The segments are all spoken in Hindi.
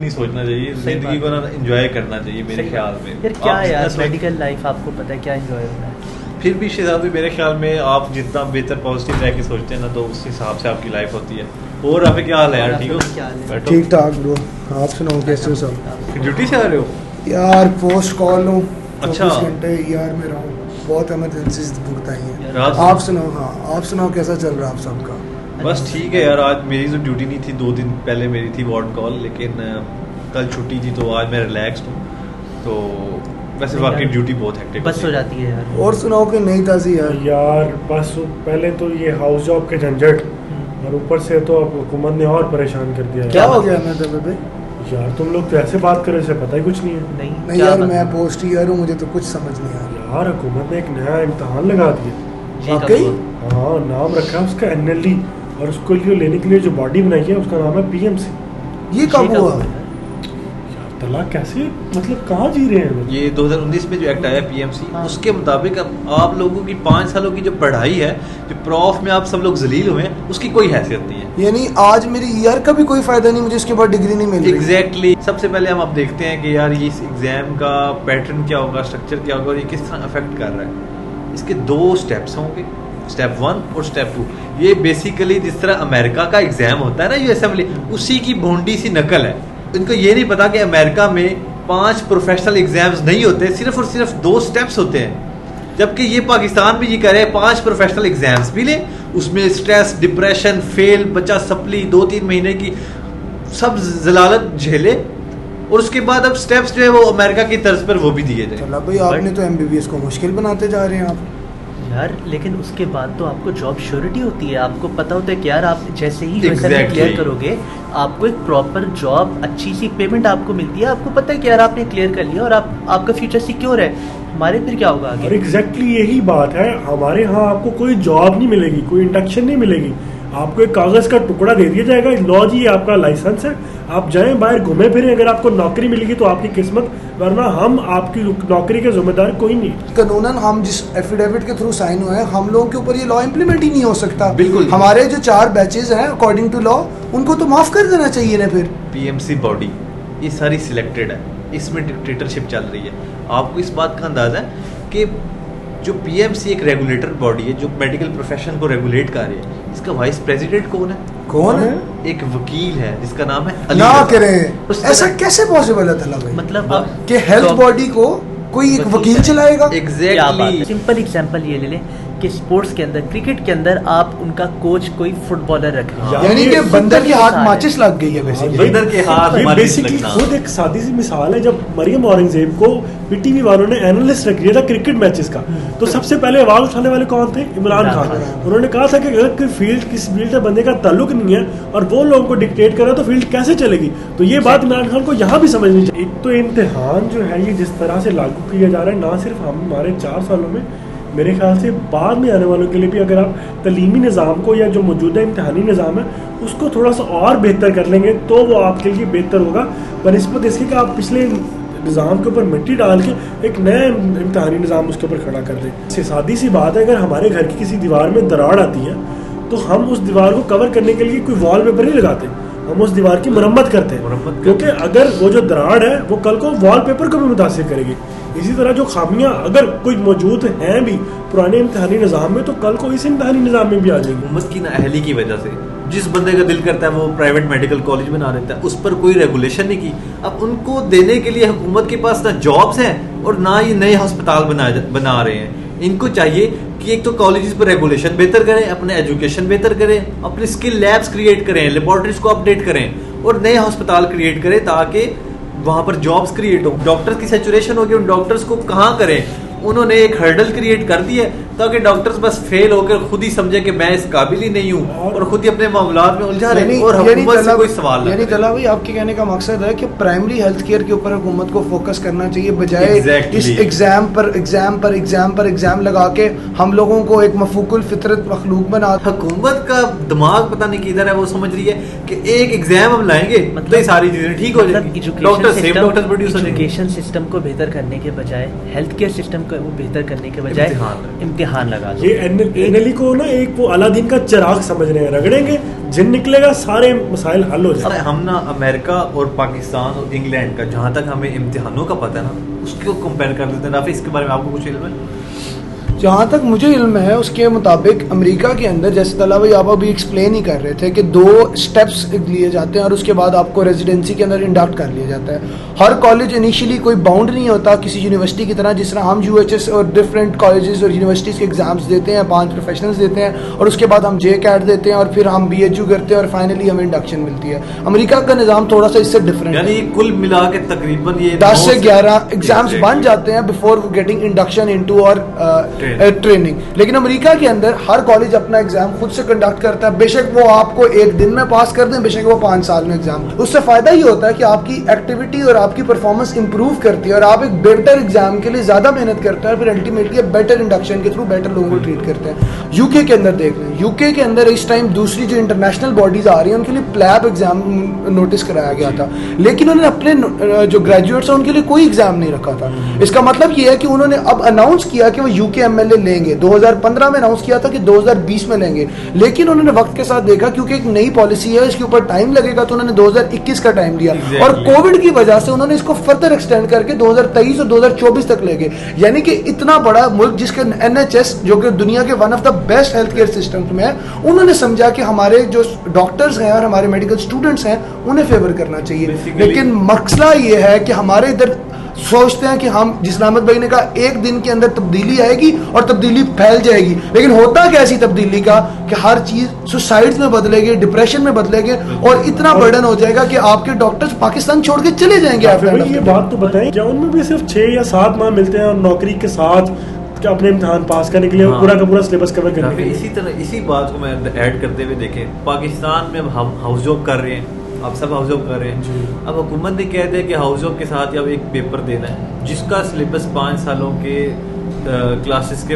नहीं सोचना चाहिए, जिंदगी को ना एंजॉय करना चाहिए मेरे ख्याल में। यार क्या है यार, मेडिकल लाइफ आपको पता है क्या एंजॉय होना है। फिर भी शेजाद मेरे ख्याल में आप जितना बेहतर पॉजिटिव रह के सोचते हैं ना, तो उस हिसाब से आपकी लाइफ होती है। और आप क्या हाल है यार? ठीक हो? ठीक ठाक ब्रो, आप सुनाओ कैसे हो सब? ड्यूटी से आ रहे हो यार? पोस्ट कॉल हूँ, अच्छा। 24 घंटे यार में रहा हूँ, बहुत इमरजेंसी भुगताई है। रात आप सुनाओ। हाँ आप सुनाओ, कैसा चल रहा है आप सबका? बस ठीक है यार। आज मेरी तो ड्यूटी नहीं थी, 2 दिन पहले मेरी थी वार्ड कॉल, लेकिन कल छुट्टी थी तो आज मैं रिलैक्स्ड हूँ। तो वैसे वाकई ड्यूटी बहुत हेक्टिक बस हो जाती है यार। और सुनाओ कि नहीं ताज़ी यार बस पहले तो ये हाउस जॉब के झंझट, और ऊपर से तो अब हुकूमत ने और परेशान कर दिया है। क्या हो गया मैं तब? यार तुम लोग तो ऐसे बात करे से पता ही कुछ नहीं है। नहीं यार, मैं पोस्ट ईयर हूँ, मुझे तो कुछ समझ नहीं आ रहा। यार हुकूमत ने एक नया इम्तहान लगा दिया। वाकई? हाँ, नाम रखा है उसका NLD, और उसको लेने के लिए जो बॉडी बनाई है उसका नाम है PMC। ये कब हुआ? तला कैसे, मतलब कहाँ जी रहे हैं? ये 2019 में जो एक्ट आया PMC, उसके मुताबिक अब आप लोगों की 5 सालों की जो पढ़ाई है, जो प्रॉफ में आप सब लोग जलील हुए हैं, उसकी कोई हैसियत नहीं है। यानी आज मेरी ईयर का भी कोई फायदा नहीं, मुझे इसके बाद डिग्री नहीं मिल रही। एग्जैक्टली। सबसे पहले हम अब देखते हैं कि यार ये इस एग्जाम का पैटर्न क्या होगा, स्ट्रक्चर क्या होगा, और ये किस तरह अफेक्ट कर रहा है। इसके 2 स्टेप्स होंगे, स्टेप 1 और स्टेप 2। ये बेसिकली जिस तरह अमेरिका का एग्जाम होता है ना, ये असेंबली, उसी की भोंडी सी नकल है। इनको ये नहीं पता कि अमेरिका में 5 प्रोफेशनल एग्जाम्स नहीं होते, सिर्फ और सिर्फ 2 स्टेप्स होते हैं। जबकि ये पाकिस्तान में ये कह रहे हैं 5 प्रोफेशनल एग्जाम्स भी ले, उसमें स्ट्रेस, डिप्रेशन, फेल, बच्चा सप्ली 2-3 महीने की सब जलालत झेले, और उसके बाद अब स्टेप्स जो है वो अमेरिका की तर्ज पर वो भी दिए जाए। चला भाई, आपने तो MBBS को मुश्किल बनाते जा रहे हैं आप यार। लेकिन उसके बाद तो आपको जॉब श्योरिटी होती है, आपको पता होता है कि यार आप जैसे ही क्लियर करोगे आपको एक प्रॉपर जॉब, अच्छी सी पेमेंट आपको मिलती है। आपको पता है कि यार आपने क्लियर कर लिया और आपका फ्यूचर सिक्योर है। हमारे फिर क्या होगा आगे? और एग्जैक्टली यही बात है, हमारे यहाँ आपको कोई जॉब नहीं मिलेगी, कोई इंडक्शन नहीं मिलेगी। आपको एक कागज का टुकड़ा दे दिया जाएगा, लो जी आपका लाइसेंस है, आप जाएं बाहर घूमे फिरें, अगर आपको नौकरी मिलेगी तो आपकी किस्मत, वरना हम आपकी नौकरी के जिम्मेदार कोई नहीं। कानूनन हम जिस एफिडेविट के थ्रू साइन हुए हैं, हम लोगों के ऊपर ये लॉ इम्प्लीमेंट ही नहीं हो सकता। बिल्कुल। हमारे जो 4 बैचेस हैं अकॉर्डिंग टू लॉ, उनको तो माफ कर देना चाहिए ना। फिर PMC बॉडी ये सारी सिलेक्टेड है, इसमें डिक्टेटरशिप चल रही है। आपको इस बात का अंदाजा है कि जो PMC एक रेगुलेटर बॉडी है जो मेडिकल प्रोफेशन को रेगुलेट कर रही है, इसका वाइस प्रेसिडेंट कौन है? कौन है? एक वकील है जिसका नाम है अली ना रज़ा। करें, ऐसा कैसे पॉसिबल है तला भाई? मतलब कि हेल्थ बॉडी को कोई एक वकील चलाएगा? एग्जैक्टली। सिंपल एग्जांपल ये ले लें कि स्पोर्ट्स के अंदर, क्रिकेट के अंदर आप उनका कोच कोई फुटबॉलर रख रहे हैं, यानी कि बंदर के हाथ माचिस लग गई है बेसिकली। बंदर के हाथ ये माचिस बेसिकली लगना। खुद एक सादी सी मिसाल है। जब मरियम औरंगजेब को PTV वालों ने एनालिस्ट रख दिया था क्रिकेट मैचेस का, तो सबसे पहले आवाज उठाने वाले कौन थे? इमरान खान। उन्होंने कहा था कि अगर कोई फील्ड किसी फील्ड से बंदे का ताल्लुक नहीं है और वो लोगों को डिक्टेट करे तो फील्ड कैसे चलेगी? तो ये बात इमरान खान को यहाँ भी समझनी चाहिए। एक तो इम्तिहान जो है ये जिस तरह से लागू किया जा रहा है, ना सिर्फ हमारे 4 सालों में, मेरे ख्याल से बाद में आने वालों के लिए भी, अगर आप तलीमी निज़ाम को या जो मौजूदा इम्तिहानी निज़ाम है उसको थोड़ा सा और बेहतर कर लेंगे तो वो आपके लिए बेहतर होगा, बनस्बत इसके कि आप पिछले निज़ाम के ऊपर मिट्टी डाल के एक नया इम्तिहानी निज़ाम उसके ऊपर खड़ा कर दें। सादी सी बात है, अगर हमारे घर की किसी दीवार में दरार आती है तो हम उस दीवार को कवर करने के लिए कोई वॉल पेपर नहीं लगाते, हम उस दीवार की मरम्मत करते हैं, क्योंकि अगर वो जो दरार है वो कल को वॉल पेपर को भी मुतासिर करेगी। इसी तरह जो खामियां अगर कोई मौजूद हैं भी पुराने इम्तिहानी निज़ाम में, तो कल को इस इम्तिहानी निज़ाम में भी आ जाएंगे। हुकूमत की नाअहली की वजह से जिस बंदे का दिल करता है वो प्राइवेट मेडिकल कॉलेज बना देता है, उस पर कोई रेगुलेशन नहीं की। अब उनको देने के लिए हुकूमत के पास ना जॉब्स हैं और ना ये नए अस्पताल बना रहे हैं। इनको चाहिए कि एक तो कॉलेजेस पर रेगुलेशन बेहतर करें, अपने एजुकेशन बेहतर करें, अपने स्किल लैब्स क्रिएट करें, लेबोरेटरीज को अपडेट करें और नए अस्पताल क्रिएट करें ताकि वहां पर जॉब्स क्रिएट हो। डॉक्टर्स की सैचुरेशन होगी, उन डॉक्टर्स को कहाँ करें? उन्होंने एक हर्डल क्रिएट कर दी है ताकि डॉक्टर्स बस फेल होकर खुद ही समझे कि मैं इस काबिल ही नहीं हूँ और खुद ही अपने मामलात में उलझा रहे हैं और हुकूमत से कोई सवाल यानी तला भाई आपके कहने का मकसद है कि प्राइमरी हेल्थ केयर के ऊपर हुकूमत को फोकस करना चाहिए, बजाय इस एग्जाम लगा के हम लोगों को एक मफूकुल फितरत मखलूक बना। हुकूमत का दिमाग पता नहीं किधर है, वो समझ रही है कि एक एग्जाम हम लाएंगे तो ये सारी चीजें ठीक हो जाएंगी। एजुकेशन सिस्टम को बेहतर करने के बजाय हेल्थ केयर सिस्टम वो बेहतर करने के बजाय इम्तिहान लगा दो। ये एनएलई को ना एक वो अलादीन का चिराग समझ रहे हैं, रगड़ेंगे जिन निकलेगा सारे मसाइल हल हो जाएंगे। हम ना अमेरिका और पाकिस्तान और इंग्लैंड का जहाँ तक हमें इम्तिहानों का पता है ना, उसको कंपेयर कर लेते हैं। राफी, इसके बारे में आपको कुछ इल्म है? जहाँ तक मुझे इल्म है उसके मुताबिक अमेरिका के अंदर, जैसे तला भाई आप अभी एक्सप्लेन ही कर रहे थे कि 2 स्टेप्स लिए जाते हैं और उसके बाद आपको रेजिडेंसी के अंदर इंडक्ट कर लिया जाता है। हर कॉलेज इनिशियली कोई बाउंड नहीं होता किसी यूनिवर्सिटी की तरह, जिस तरह हम यूएचएस और डिफरेंट कॉलेजेस और यूनिवर्सिटीज़ के एग्जाम्स देते हैं, 5 प्रोफेशनल्स देते हैं और उसके बाद हम JCAT देते हैं और फिर हम BHU करते हैं और फाइनली हमें इंडक्शन मिलती है। अमेरिका का निज़ाम थोड़ा सा इससे डिफरेंट है, यानी कुल मिला के तकरीबन ये 10 से 11 एग्जाम्स बन जाते हैं बिफोर गेटिंग इंडक्शन इनटू और ट्रेनिंग। लेकिन अमेरिका के अंदर हर कॉलेज अपना एग्जाम खुद से कंडक्ट करता है, बेशक वो आपको 1 दिन में पास कर दें, बेशक वो 5 साल में एग्जाम। उससे फायदा ये होता है कि आपकी एक्टिविटी और आपकी परफॉर्मेंस इंप्रूव करती है और आप एक बेटर एग्जाम के लिए ज्यादा मेहनत करते हैं और फिर अल्टीमेटली बेटर इंडक्शन के थ्रू बेटर लोगों को ट्रीट करते हैं। यूके के अंदर देख लें, यूके के अंदर इस टाइम दूसरी जो इंटरनेशनल बॉडीज आ रही है उनके लिए प्लैब एग्जाम नोटिस कराया गया था, लेकिन उन्होंने अपने जो ग्रेजुएट्स हैं उनके लिए कोई एग्जाम नहीं रखा था। इसका मतलब ये है कि उन्होंने अब अनाउंस किया कि वो यूके MLA लेंगे, 2015 में अनाउंस किया था कि 2020 में लेंगे, लेकिन उन्होंने वक्त के साथ देखा क्योंकि एक नई पॉलिसी है इसके ऊपर टाइम लगेगा, तो उन्होंने 2021 का टाइम दिया और कोविड की वजह से उन्होंने इसको फर्दर एक्सटेंड करके 2023 और 2024 तक ले गए। यानी कि इतना बड़ा मुल्क जिसके NHS जो कि दुनिया के one of the best health care system में है, उन्होंने समझा कि हमारे जो डॉक्टर्स हैं और हमारे मेडिकल स्टूडेंट्स हैं उन्हें फेवर करना चाहिए। लेकिन मसला ये है कि हमारे इधर सोचते हैं कि हम, जिस अहमद भाई ने कहा, 1 दिन के अंदर तब्दीली आएगी और तब्दीली फैल जाएगी, लेकिन होता क्या ऐसी तब्दीली का कि हर चीज सुसाइड्स में बदलेगी, डिप्रेशन में बदलेगी और इतना बर्डन हो जाएगा कि आपके डॉक्टर्स पाकिस्तान छोड़ के चले जाएंगे। ये बात तो बताएं, क्या उनमें भी सिर्फ 6 या 7 माह मिलते हैं और नौकरी के साथ क्या अपने इम्तिहान पास करने के लिए पूरा का पूरा सिलेबस कवर करने के लिए? इसी तरह इसी बात को मैं ऐड करते हुए देखें, पाकिस्तान में हम हाउस जॉब कर रहे हैं, आप सब हाउस जॉब कर रहे हैं। अब हुकूमत ने कह दिया कि हाउस जॉब के साथ अब एक पेपर देना है जिसका सिलेबस 5 सालों के क्लासेस के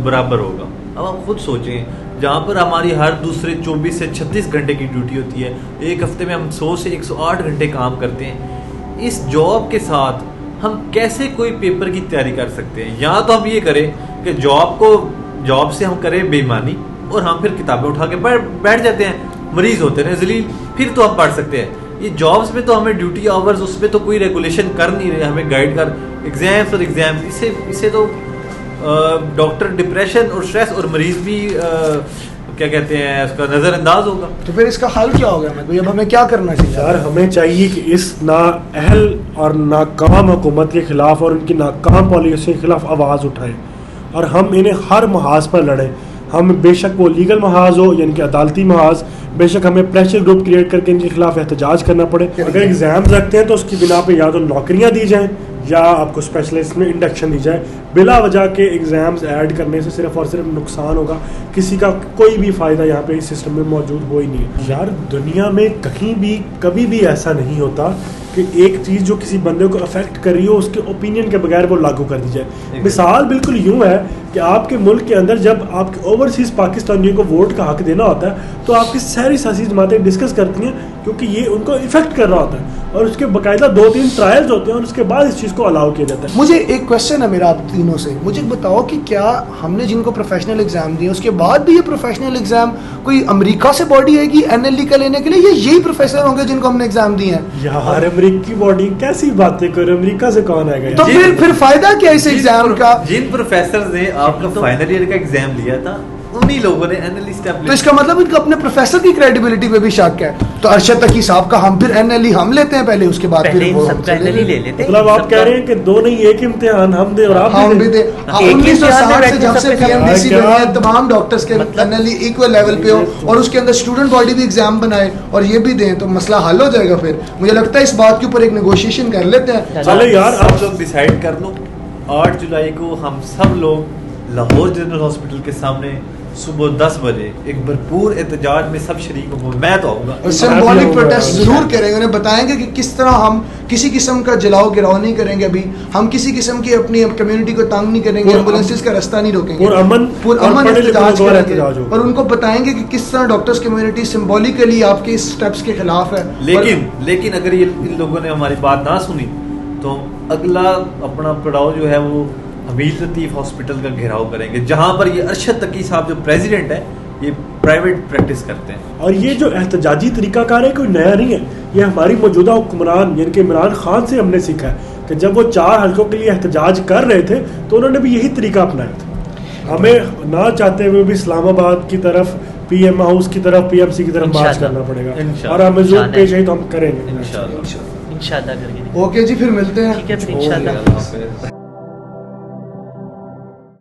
बराबर होगा। अब आप खुद सोचें, जहाँ पर हमारी हर दूसरे 24 से 36 घंटे की ड्यूटी होती है, एक हफ्ते में हम 100 से 108 घंटे काम करते हैं, इस जॉब के साथ हम कैसे कोई पेपर की तैयारी कर सकते हैं? या तो हम ये करें कि जॉब से हम करें बेईमानी और हम फिर किताबें उठा के बैठ जाते हैं, मरीज होते हैं जलील, फिर तो हम पढ़ सकते हैं। ये जॉब्स में तो हमें ड्यूटी आवर्स उसमें तो कोई रेगुलेशन कर नहीं रहे, हमें गाइड कर एग्जाम्स और एग्जाम्स, इससे तो डॉक्टर डिप्रेशन और स्ट्रेस और मरीज भी क्या कहते हैं उसका नजरअंदाज होगा। तो फिर इसका हल क्या होगा? अब हमें क्या करना चाहिए? यार हमें चाहिए कि इस नाअहल और नाकाम हुकूमत के खिलाफ और उनकी नाकाम पॉलिसी के खिलाफ आवाज़ उठाएं और हम इन्हें हर महाज पर लड़ें। हम बेशक वो लीगल महाज हो यानी कि अदालती महाज, बेशक हमें प्रेशर ग्रुप क्रिएट करके इनके खिलाफ एहतजाज करना पड़े। अगर एग्जाम रखते हैं तो उसकी बिना पे या तो नौकरियां दी जाएं या आपको स्पेशलिस्ट में इंडक्शन दी जाए। बिला वजह के एग्जाम्स ऐड करने से सिर्फ और सिर्फ नुकसान होगा, किसी का कोई भी फायदा यहाँ पे इस सिस्टम में मौजूद हो ही नहीं है। यार दुनिया में कहीं भी कभी भी ऐसा नहीं होता कि एक चीज़ जो किसी बंदे को अफेक्ट कर रही हो उसके ओपिनियन के बगैर वो लागू कर दी जाए। मिसाल बिल्कुल यूं है कि आपके मुल्क के अंदर जब आपके ओवरसीज़ पाकिस्तानियों को वोट का हक देना होता है तो आपकी सारी सियासी जमातें डिस्कस करती हैं क्योंकि ये उनको इफेक्ट कर रहा होता है और उसके बाकायदा 2-3 ट्रायल्स होते हैं और उसके बाद इस चीज़ को अलाउ किया जाता है। मुझे एक क्वेश्चन है मेरा आप तीनों से, मुझे बताओ कि क्या हमने जिनको प्रोफेशनल एग्जाम दिए उसके बाद भी ये प्रोफेशनल एग्जाम कोई अमेरिका से बॉडी आएगी NLE का लेने के लिए, या यही प्रोफेसर होंगे जिनको हमने एग्जाम दिए हैं? यार अमेरिकी बॉडी कैसी बातें कर, अमेरिका से कौन आएगा? तो फिर फायदा क्या इस एग्जाम का? जिन प्रोफेसर ने आपका फाइनल ईयर का एग्जाम लिया था उन्हीं लोगों ने NLE स्टेप लिया। तो इसका मतलब इनको अपने प्रोफेसर की क्रेडिबिलिटी पे भी शक है। तो अरशद तकी साहब का हम फिर NLE हम लेते हैं पहले, उसके बाद फिर वो NLE ले लेते हैं। मतलब आप कह रहे हैं कि 2 नहीं एक इम्तिहान हम दे और आप भी दे। 1960 से जब से PMDC बनी है तमाम डॉक्टर्स के NLE इक्वल लेवल पे हो और उसके अंदर स्टूडेंट बॉडी भी एग्जाम बनाए और ये भी दें तो मसला हल हो जाएगा। फिर मुझे लगता है इस बात के ऊपर एक नेगोशिएशन कर लेते हैं। चलो यार आप लोग डिसाइड कर लो, 8 जुलाई को हम सब लोग लाहौर जनरल हॉस्पिटल के सामने सुबह 10 बजे एक भरपूर एहतजाज में सब शरीक होंगे। मैं तो आऊंगा और सिंबॉलिक प्रोटेस्ट जरूर करेंगे, उन्हें बताएंगे कि किस तरह हम किसी किस्म का जलाओ गिराव नहीं करेंगे। अभी हम किसी किस्म की अपनी कम्युनिटी को तंग नहीं करेंगे, एम्बुलेंसेस का रास्ता नहीं रोकेंगे, अमन एहतजाज करेंगे और उनको बताएंगे कि किस तरह डॉक्टर्स कम्युनिटी सिंबॉलिकली आपके इस स्टेप्स के खिलाफ है। लेकिन अगर ये इन लोगों ने हमारी बात ना सुनी तो अगला अपना पड़ाव जो है वो हमीद लतीफ़ हॉस्पिटल का घेराव करेंगे, जहां पर ये अरशद तकी साहब जो प्रेसिडेंट है ये प्राइवेट प्रैक्टिस करते हैं। और ये जो एहतजाजी तरीकाकार है कोई नया नहीं है, ये हमारी मौजूदा हुक्मरान यानी कि इमरान खान से हमने सीखा है कि जब वो 4 हल्कों के लिए एहतजाज कर रहे थे तो उन्होंने भी यही तरीका अपनाया था। हमें ना चाहते हुए भी इस्लामाबाद की तरफ, पीएम हाउस की तरफ, पीएमसी की तरफ मार्च करना पड़ेगा और हमें जो पेश है तो हम करेंगे इंशाल्लाह करके। ओके जी, फिर मिलते हैं। ठीक है, फिर इंशाल्लाह।